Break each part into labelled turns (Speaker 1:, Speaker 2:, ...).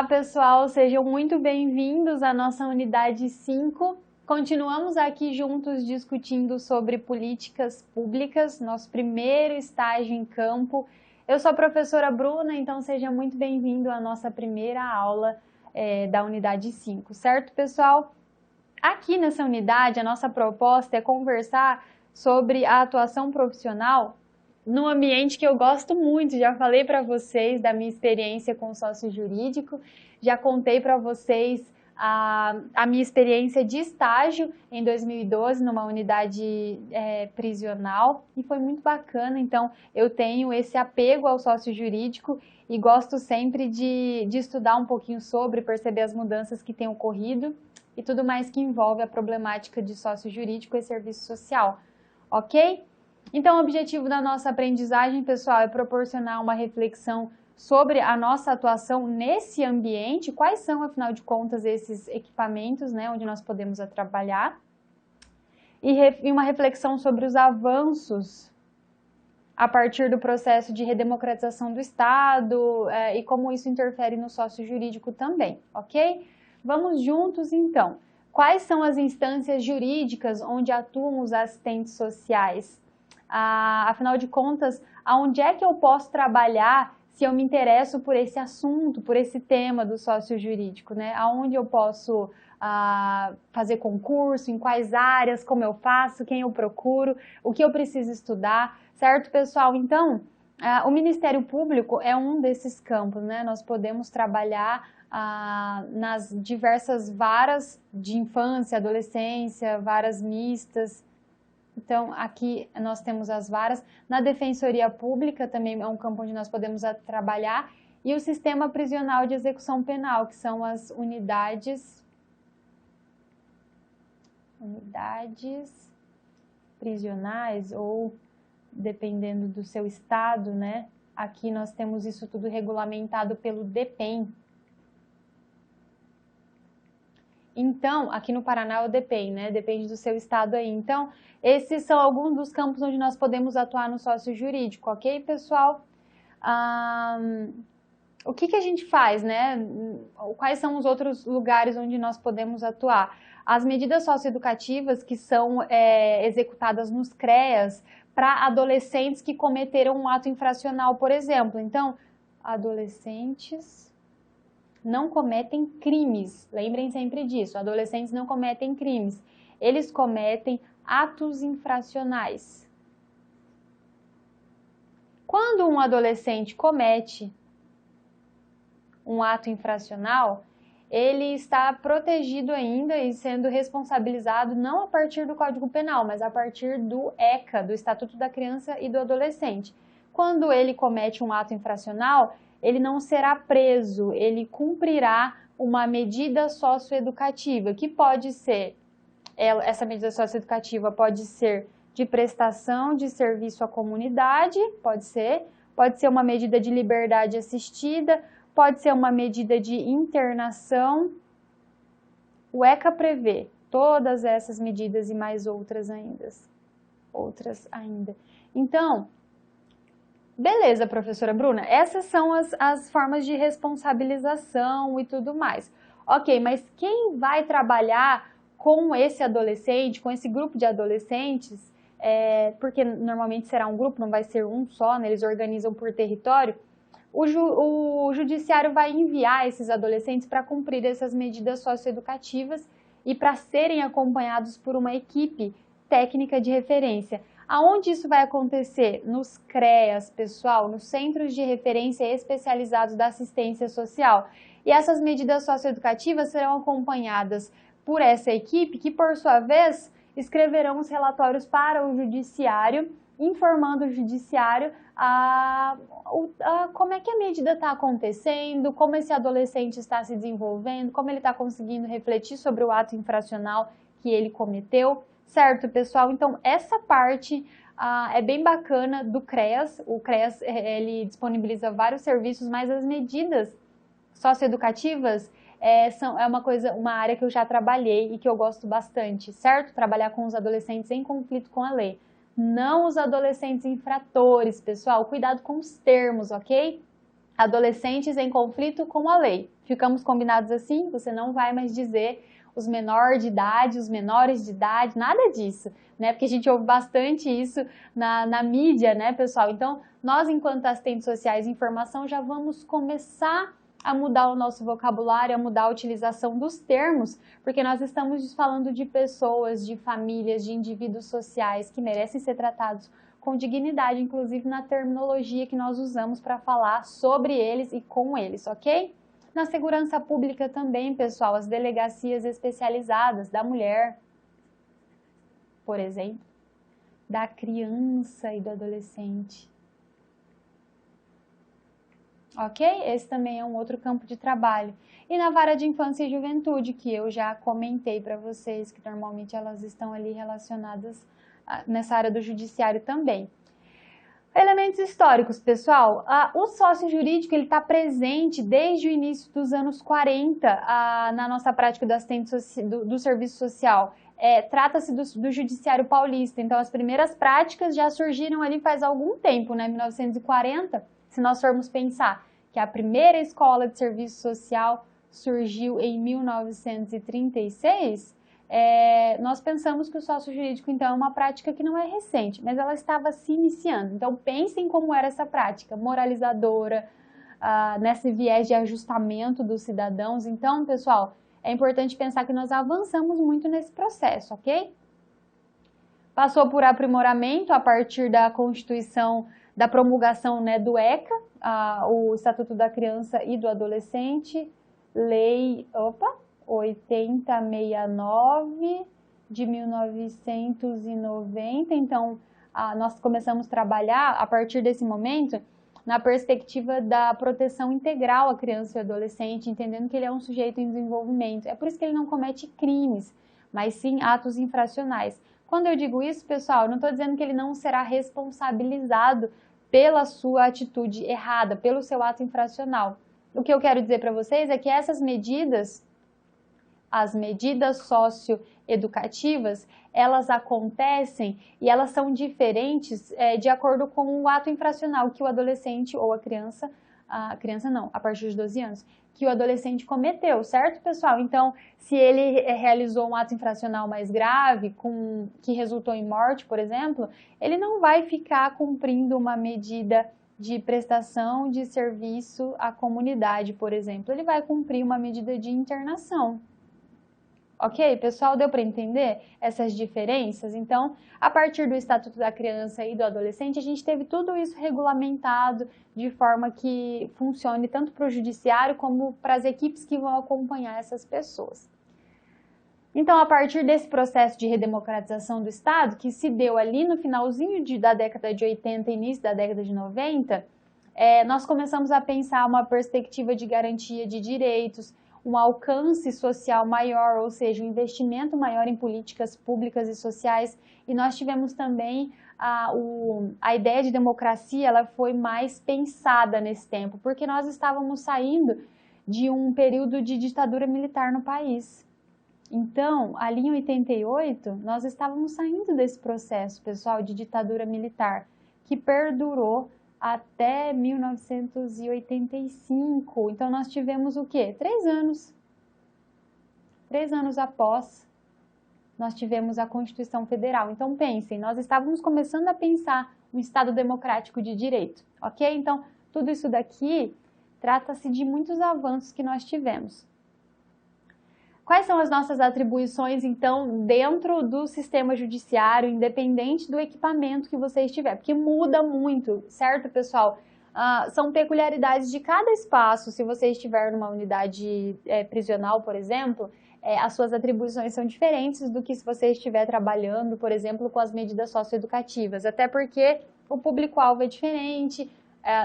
Speaker 1: Olá, pessoal, sejam muito bem-vindos à nossa unidade 5. Continuamos aqui juntos discutindo sobre políticas públicas, nosso primeiro estágio em campo. Eu sou a professora Bruna, então seja muito bem-vindo à nossa primeira aula da unidade 5, certo, pessoal? Aqui nessa unidade, a nossa proposta é conversar sobre a atuação profissional num ambiente que eu gosto muito. Já falei para vocês da minha experiência com sócio jurídico, já contei para vocês a minha experiência de estágio em 2012 numa unidade prisional e foi muito bacana. Então eu tenho esse apego ao sócio jurídico e gosto sempre de estudar um pouquinho sobre, perceber as mudanças que têm ocorrido e tudo mais que envolve a problemática de sócio jurídico e serviço social, ok? Então, o objetivo da nossa aprendizagem, pessoal, é proporcionar uma reflexão sobre a nossa atuação nesse ambiente, quais são, afinal de contas, esses equipamentos, né, onde nós podemos trabalhar, e uma reflexão sobre os avanços a partir do processo de redemocratização do Estado e como isso interfere no sócio jurídico também, ok? Vamos juntos, então. Quais são as instâncias jurídicas onde atuam os assistentes sociais? Afinal de contas, aonde é que eu posso trabalhar se eu me interesso por esse assunto, por esse tema do sócio jurídico, né? Aonde eu posso fazer concurso, em quais áreas, como eu faço, quem eu procuro, o que eu preciso estudar, certo, pessoal? Então, o Ministério Público é um desses campos, né? Nós podemos trabalhar nas diversas varas de infância, adolescência, varas mistas. Então, aqui nós temos as varas. Na Defensoria Pública também é um campo onde nós podemos trabalhar. E o Sistema Prisional de Execução Penal, que são as unidades prisionais, ou dependendo do seu estado, né? Aqui nós temos isso tudo regulamentado pelo DEPEN. Então, aqui no Paraná é o DEPEN, né? Depende do seu estado aí. Então, esses são alguns dos campos onde nós podemos atuar no sócio jurídico, ok, pessoal? O que a gente faz, né? Quais são os outros lugares onde nós podemos atuar? As medidas socioeducativas que são executadas nos CREAS para adolescentes que cometeram um ato infracional, por exemplo. Então, adolescentes não cometem crimes, lembrem sempre disso, adolescentes não cometem crimes, eles cometem atos infracionais. Quando um adolescente comete um ato infracional, ele está protegido ainda e sendo responsabilizado não a partir do Código Penal, mas a partir do ECA, do Estatuto da Criança e do Adolescente. Quando ele comete um ato infracional, ele não será preso, ele cumprirá uma medida socioeducativa, que pode ser, essa medida socioeducativa pode ser de prestação de serviço à comunidade, pode ser uma medida de liberdade assistida, pode ser uma medida de internação. O ECA prevê todas essas medidas e mais outras ainda. Então, beleza, professora Bruna, essas são as formas de responsabilização e tudo mais. Ok, mas quem vai trabalhar com esse adolescente, com esse grupo de adolescentes, porque normalmente será um grupo, não vai ser um só, né, eles organizam por território, o judiciário vai enviar esses adolescentes para cumprir essas medidas socioeducativas e para serem acompanhados por uma equipe técnica de referência. Aonde isso vai acontecer? Nos CREAS, pessoal, nos Centros de Referência Especializados da Assistência Social. E essas medidas socioeducativas serão acompanhadas por essa equipe, que, por sua vez, escreverão os relatórios para o judiciário, informando o judiciário como é que a medida está acontecendo, como esse adolescente está se desenvolvendo, como ele está conseguindo refletir sobre o ato infracional que ele cometeu. Certo, pessoal? Então, essa parte é bem bacana do CREAS. O CREAS, ele disponibiliza vários serviços, mas as medidas socioeducativas uma área que eu já trabalhei e que eu gosto bastante, certo? Trabalhar com os adolescentes em conflito com a lei. Não os adolescentes infratores, pessoal. Cuidado com os termos, ok? Adolescentes em conflito com a lei. Ficamos combinados assim? Você não vai mais dizer os menores de idade, os menores de idade, nada disso, né? Porque a gente ouve bastante isso na mídia, né, pessoal? Então, nós, enquanto assistentes sociais de informação, já vamos começar a mudar o nosso vocabulário, a mudar a utilização dos termos, porque nós estamos falando de pessoas, de famílias, de indivíduos sociais que merecem ser tratados com dignidade, inclusive na terminologia que nós usamos para falar sobre eles e com eles, ok? Na segurança pública também, pessoal, as delegacias especializadas da mulher, por exemplo, da criança e do adolescente. Ok? Esse também é um outro campo de trabalho. E na vara de infância e juventude, que eu já comentei para vocês, que normalmente elas estão ali relacionadas nessa área do judiciário também. Elementos históricos, pessoal. O sócio jurídico está presente desde o início dos anos 40 na nossa prática do assistente do serviço social. Trata-se do judiciário paulista, então as primeiras práticas já surgiram ali faz algum tempo, né, 1940, se nós formos pensar que a primeira escola de serviço social surgiu em 1936, nós pensamos que o sócio jurídico, então, é uma prática que não é recente, mas ela estava se iniciando. Então, pensem como era essa prática, moralizadora, nesse viés de ajustamento dos cidadãos. Então, pessoal, é importante pensar que nós avançamos muito nesse processo, ok? Passou por aprimoramento a partir da Constituição, da promulgação, né, do ECA, o Estatuto da Criança e do Adolescente, Lei 8069 de 1990. Então, nós começamos a trabalhar a partir desse momento na perspectiva da proteção integral à criança e adolescente, entendendo que ele é um sujeito em desenvolvimento. É por isso que ele não comete crimes, mas sim atos infracionais. Quando eu digo isso, pessoal, eu não estou dizendo que ele não será responsabilizado pela sua atitude errada, pelo seu ato infracional. O que eu quero dizer para vocês é que essas medidas, as medidas socioeducativas, elas acontecem e elas são diferentes de acordo com o ato infracional que o adolescente ou a criança não, a partir de 12 anos, que o adolescente cometeu, certo, pessoal? Então, se ele realizou um ato infracional mais grave, que resultou em morte, por exemplo, ele não vai ficar cumprindo uma medida de prestação de serviço à comunidade, por exemplo. Ele vai cumprir uma medida de internação. Ok, pessoal, deu para entender essas diferenças? Então, a partir do Estatuto da Criança e do Adolescente, a gente teve tudo isso regulamentado de forma que funcione tanto para o judiciário como para as equipes que vão acompanhar essas pessoas. Então, a partir desse processo de redemocratização do Estado, que se deu ali no finalzinho da década de 80 e início da década de 90, nós começamos a pensar uma perspectiva de garantia de direitos, um alcance social maior, ou seja, um investimento maior em políticas públicas e sociais, e nós tivemos também a ideia de democracia, ela foi mais pensada nesse tempo, porque nós estávamos saindo de um período de ditadura militar no país. Então, ali em 88, nós estávamos saindo desse processo, pessoal, de ditadura militar, que perdurou até 1985. Então, nós tivemos o quê? 3 anos. 3 anos após, nós tivemos a Constituição Federal. Então, pensem, nós estávamos começando a pensar um Estado democrático de direito, ok? Então, tudo isso daqui trata-se de muitos avanços que nós tivemos. Quais são as nossas atribuições, então, dentro do sistema judiciário, independente do equipamento que você estiver? Porque muda muito, certo, pessoal? São peculiaridades de cada espaço. Se você estiver numa unidade prisional, por exemplo, as suas atribuições são diferentes do que se você estiver trabalhando, por exemplo, com as medidas socioeducativas. Até porque o público-alvo é diferente,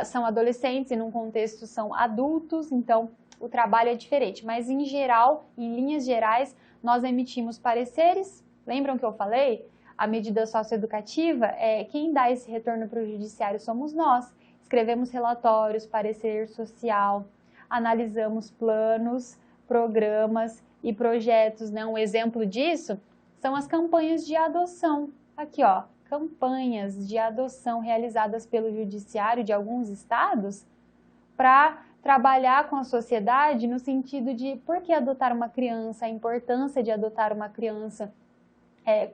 Speaker 1: são adolescentes e num contexto são adultos, então o trabalho é diferente, mas em geral, em linhas gerais, nós emitimos pareceres. Lembram que eu falei? A medida socioeducativa, quem dá esse retorno para o judiciário somos nós. Escrevemos relatórios, parecer social, analisamos planos, programas e projetos, né? Um exemplo disso são as campanhas de adoção. Aqui, ó, campanhas de adoção realizadas pelo judiciário de alguns estados para trabalhar com a sociedade no sentido de por que adotar uma criança, a importância de adotar uma criança,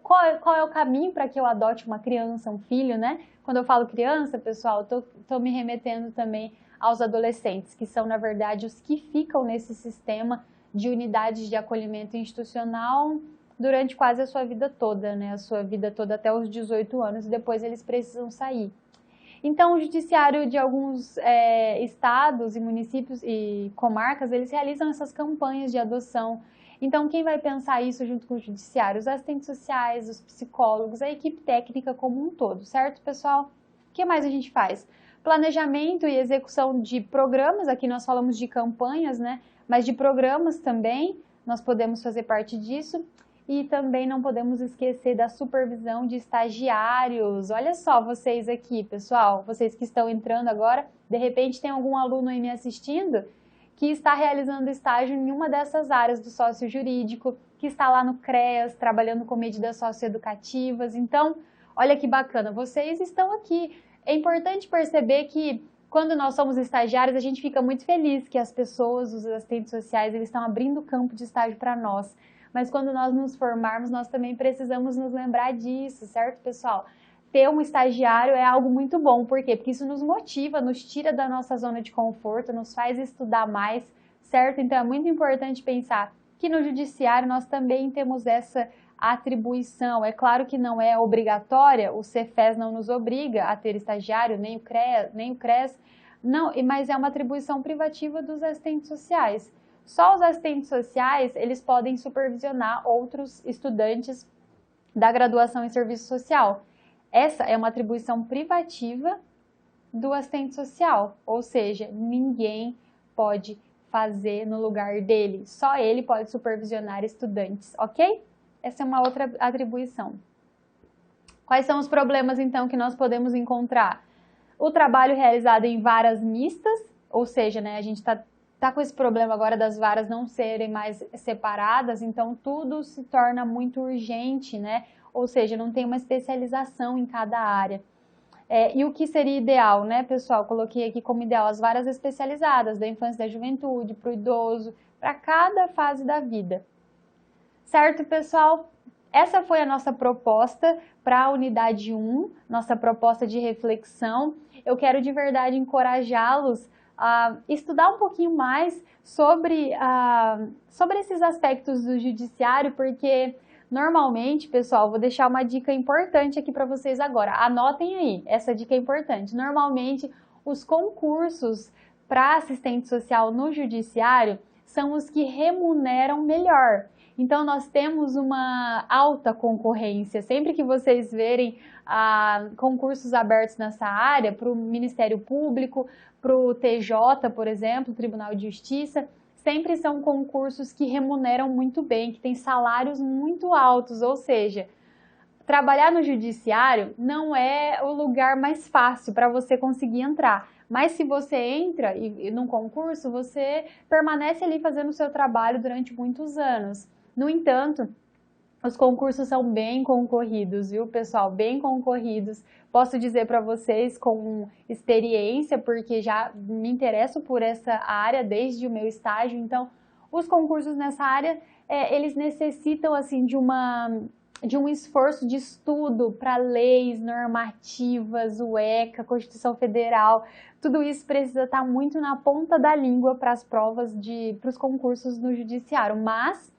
Speaker 1: qual é o caminho para que eu adote uma criança, um filho, né? Quando eu falo criança, pessoal, tô me remetendo também aos adolescentes, que são, na verdade, os que ficam nesse sistema de unidades de acolhimento institucional durante quase a sua vida toda, né? A sua vida toda até os 18 anos, e depois eles precisam sair. Então, o judiciário de alguns estados e municípios e comarcas, eles realizam essas campanhas de adoção. Então, quem vai pensar isso junto com o judiciário? Os assistentes sociais, os psicólogos, a equipe técnica como um todo, certo, pessoal? O que mais a gente faz? Planejamento e execução de programas, aqui nós falamos de campanhas, né? Mas de programas também, nós podemos fazer parte disso. E também não podemos esquecer da supervisão de estagiários. Olha só vocês aqui, pessoal, vocês que estão entrando agora, de repente tem algum aluno aí me assistindo que está realizando estágio em uma dessas áreas do sócio jurídico, que está lá no CREAS, trabalhando com medidas socioeducativas. Então, olha que bacana, vocês estão aqui. É importante perceber que quando nós somos estagiários, a gente fica muito feliz que as pessoas, os assistentes sociais, eles estão abrindo campo de estágio para nós. Mas quando nós nos formarmos, nós também precisamos nos lembrar disso, certo, pessoal? Ter um estagiário é algo muito bom, por quê? Porque isso nos motiva, nos tira da nossa zona de conforto, nos faz estudar mais, certo? Então é muito importante pensar que no judiciário nós também temos essa atribuição. É claro que não é obrigatória, o Cefes não nos obriga a ter estagiário, nem o CRES, não, mas é uma atribuição privativa dos assistentes sociais. Só os assistentes sociais, eles podem supervisionar outros estudantes da graduação em serviço social. Essa é uma atribuição privativa do assistente social, ou seja, ninguém pode fazer no lugar dele, só ele pode supervisionar estudantes, ok? Essa é uma outra atribuição. Quais são os problemas, então, que nós podemos encontrar? O trabalho realizado em varas mistas, ou seja, né, a gente está com esse problema agora das varas não serem mais separadas, então tudo se torna muito urgente, né? Ou seja, não tem uma especialização em cada área. E o que seria ideal, né, pessoal? Coloquei aqui como ideal as varas especializadas, da infância e da juventude, para o idoso, para cada fase da vida. Certo, pessoal? Essa foi a nossa proposta para a unidade 1, nossa proposta de reflexão. Eu quero de verdade encorajá-los a estudar um pouquinho mais sobre esses aspectos do judiciário, porque normalmente, pessoal, vou deixar uma dica importante aqui para vocês agora. Anotem aí, essa dica é importante. Normalmente, os concursos para assistente social no judiciário são os que remuneram melhor. Então, nós temos uma alta concorrência. Sempre que vocês verem concursos abertos nessa área, para o Ministério Público, para o TJ, por exemplo, Tribunal de Justiça, sempre são concursos que remuneram muito bem, que têm salários muito altos, ou seja, trabalhar no judiciário não é o lugar mais fácil para você conseguir entrar. Mas se você entra num concurso, você permanece ali fazendo o seu trabalho durante muitos anos. No entanto, os concursos são bem concorridos, viu, pessoal? Bem concorridos. Posso dizer para vocês com experiência, porque já me interesso por essa área desde o meu estágio. Então, os concursos nessa área, eles necessitam, assim, de um esforço de estudo para leis, normativas, o ECA, Constituição Federal. Tudo isso precisa estar muito na ponta da língua para as provas, para os concursos no judiciário. Mas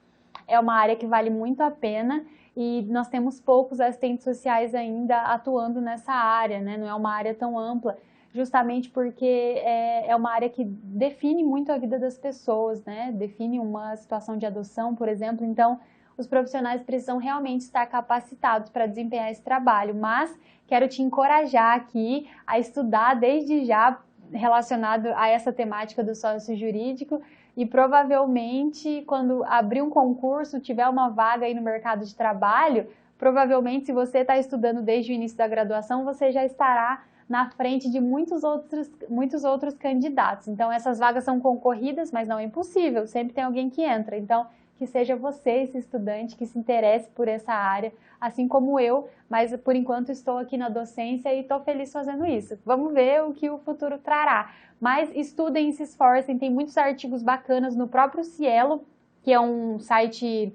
Speaker 1: é uma área que vale muito a pena e nós temos poucos assistentes sociais ainda atuando nessa área, né? Não é uma área tão ampla, justamente porque é uma área que define muito a vida das pessoas, né? Define uma situação de adoção, por exemplo. Então, os profissionais precisam realmente estar capacitados para desempenhar esse trabalho, mas quero te encorajar aqui a estudar desde já relacionado a essa temática do sócio jurídico e provavelmente quando abrir um concurso, tiver uma vaga aí no mercado de trabalho, provavelmente se você está estudando desde o início da graduação, você já estará na frente de muitos outros candidatos. Então essas vagas são concorridas, mas não é impossível, sempre tem alguém que entra. Então que seja você esse estudante que se interesse por essa área, assim como eu, mas por enquanto estou aqui na docência e estou feliz fazendo isso. Vamos ver o que o futuro trará. Mas estudem e se esforcem, tem muitos artigos bacanas no próprio Cielo, que é um site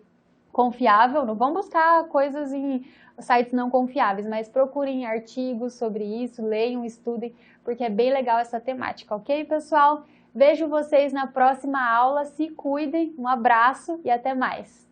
Speaker 1: confiável. Não vão buscar coisas em sites não confiáveis, mas procurem artigos sobre isso, leiam, estudem, porque é bem legal essa temática, ok, pessoal? Vejo vocês na próxima aula, se cuidem, um abraço e até mais!